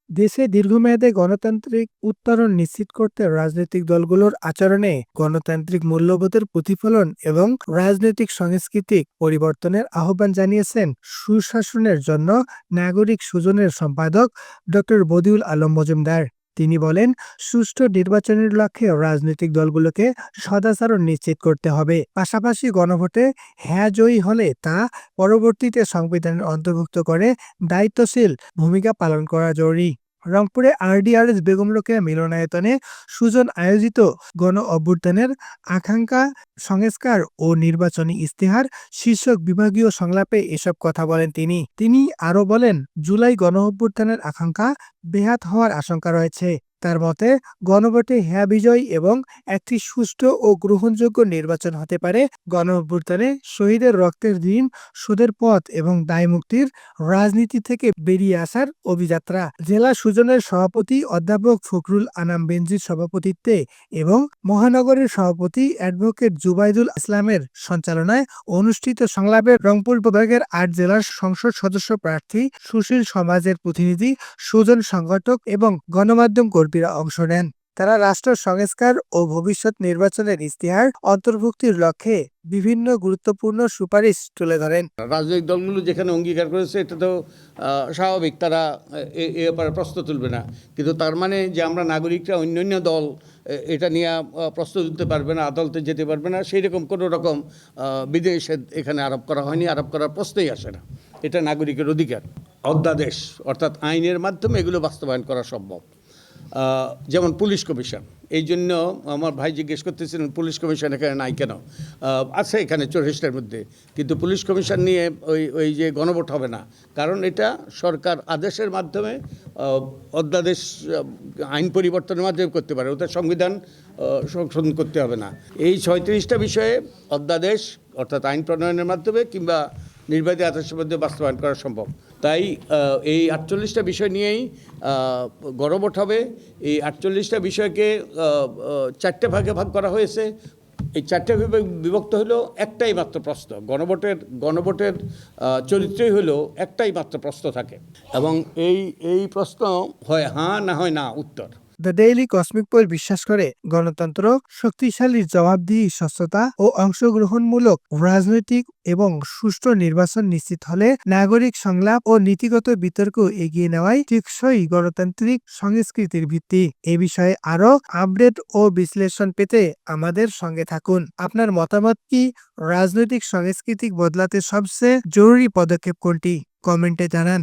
দেশে দীর্ঘমেয়াদে গণতান্ত্রিক উত্তরণ নিশ্চিত করতে রাজনৈতিক দলগুলোর আচরণে গণতান্ত্রিক মূল্যবোধের প্রতিফলন এবং রাজনৈতিক সাংস্কৃতিক পরিবর্তনের আহ্বান জানিয়েছেন সুশাসনের জন্য নাগরিক সুজনের সম্পাদক ডক্টর বদিউল আলম মজুমদার। তিনি বলেন, সুষ্ঠু নির্বাচনের লক্ষ্যে রাজনৈতিক দলগুলোকে সদাচরণ নিশ্চিত করতে হবে। পাশাপাশি গণভোটে হ্যাঁ জয়ী হলে তা পরবর্তীতে সংবিধানের অন্তর্ভুক্ত করে দায়িত্বশীল ভূমিকা পালন করা জরুরি। রংপুরে আরডিআরএস বেগম রোকেয়া মিলনায়তনে সুজন আয়োজিত গণ অভ্যুত্থানের আকাঙ্ক্ষা সংস্কার ও নির্বাচনী ইস্তেহার শীর্ষক বিভাগীয় সংলাপে এসব কথা বলেন তিনি আরো বলেন, জুলাই গণ অভ্যুত্থানের আকাঙ্ক্ষা বেহাত হওয়ার আশঙ্কা রয়েছে। তার মতে, গণভোটে হ্যাঁ বিজয় এবং একটি সুষ্ঠু ও গ্রহণযোগ্য নির্বাচন হতে পারে গণ অভ্যুত্থানে শহীদের রক্তের ঋণ শোধের পথ এবং দায়মুক্তির রাজনীতি থেকে বেরিয়ে আসার অভিযাত্রা। জেলা সুজনের সভাপতি অধ্যাপক ফখরুল আনাম বেনজির সভাপতিত্বে এবং মহানগরের সভাপতি অ্যাডভোকেট জুবাইদুল ইসলামের সঞ্চালনায় অনুষ্ঠিত সংলাপে রংপুর বিভাগের ৮ জেলার সংসদ সদস্য প্রার্থী, সুশীল সমাজের প্রতিনিধি, সুজন সংগঠক এবং গণমাধ্যম কর্মীরা অংশ নেন। তারা রাষ্ট্র সংস্কার ও ভবিষ্যৎ নির্বাচনের ইস্তেহার অন্তর্ভুক্তির লক্ষ্যে বিভিন্ন গুরুত্বপূর্ণ সুপারিশ তুলে ধরেন। রাজনৈতিক দলগুলো যেখানে অঙ্গীকার করেছে এটা তো স্বাভাবিক, তারা এ ব্যাপারে প্রশ্ন তুলবে না, কিন্তু তার মানে যে আমরা নাগরিকরা অন্যান্য দল এটা নিয়ে প্রশ্ন তুলতে পারবে না, আদালতে যেতে পারবে না, সেই রকম কোনো রকম বিধিনিষেধ এখানে আরোপ করা হয়নি, আরোপ করার প্রশ্নই আসে না। এটা নাগরিকের অধিকার। অধ্যাদেশ অর্থাৎ আইনের মাধ্যমে এগুলো বাস্তবায়ন করা সম্ভব। যেমন পুলিশ কমিশন, এই জন্য আমার ভাই জিজ্ঞেস করতেছিলেন পুলিশ কমিশন এখানে নাই কেন। আছে এখানে 84টার মধ্যে, কিন্তু পুলিশ কমিশন নিয়ে ওই যে গণভোট হবে না, কারণ এটা সরকার আদেশের মাধ্যমে অধ্যাদেশ আইন পরিবর্তনের মাধ্যমে করতে পারে, ওটা সংবিধান সংশোধন করতে হবে না। এই 36টা বিষয়ে অধ্যাদেশ অর্থাৎ আইন প্রণয়নের মাধ্যমে কিংবা নির্বাচিত আদেশের মধ্যে বাস্তবায়ন করা সম্ভব। তাই এই 48টা বিষয় নিয়েই গণভোট হবে। এই 48টা বিষয়কে 4টে ভাগে ভাগ করা হয়েছে। এই 4টে ভাগে বিভক্ত হলো একটাই মাত্র প্রশ্ন। গণভোটের চরিত্রই হলো একটাই মাত্র প্রশ্ন থাকে, এবং এই প্রশ্ন হয় হ্যাঁ না হয় না উত্তর। দ্য ডেইলি কসমিক পোল বিশ্বাস করে, গণতন্ত্র শক্তিশালী জবাবদিহি, স্বচ্ছতা ও অংশগ্রহণমূলক রাজনৈতিক এবং সুষ্ঠু নির্বাচন নিশ্চিত হলে নাগরিক সংলাপ ও নীতিগত বিতর্ক এগিয়ে নেওয়াই টেকসই গণতান্ত্রিক সংস্কৃতির ভিত্তি। এ বিষয়ে আরো আপডেট ও বিশ্লেষণ পেতে আমাদের সঙ্গে থাকুন। আপনার মতামত কি? রাজনৈতিক সংস্কৃতি বদলাতে সবচেয়ে জরুরি পদক্ষেপ কোনটি? কমেন্টে জানান।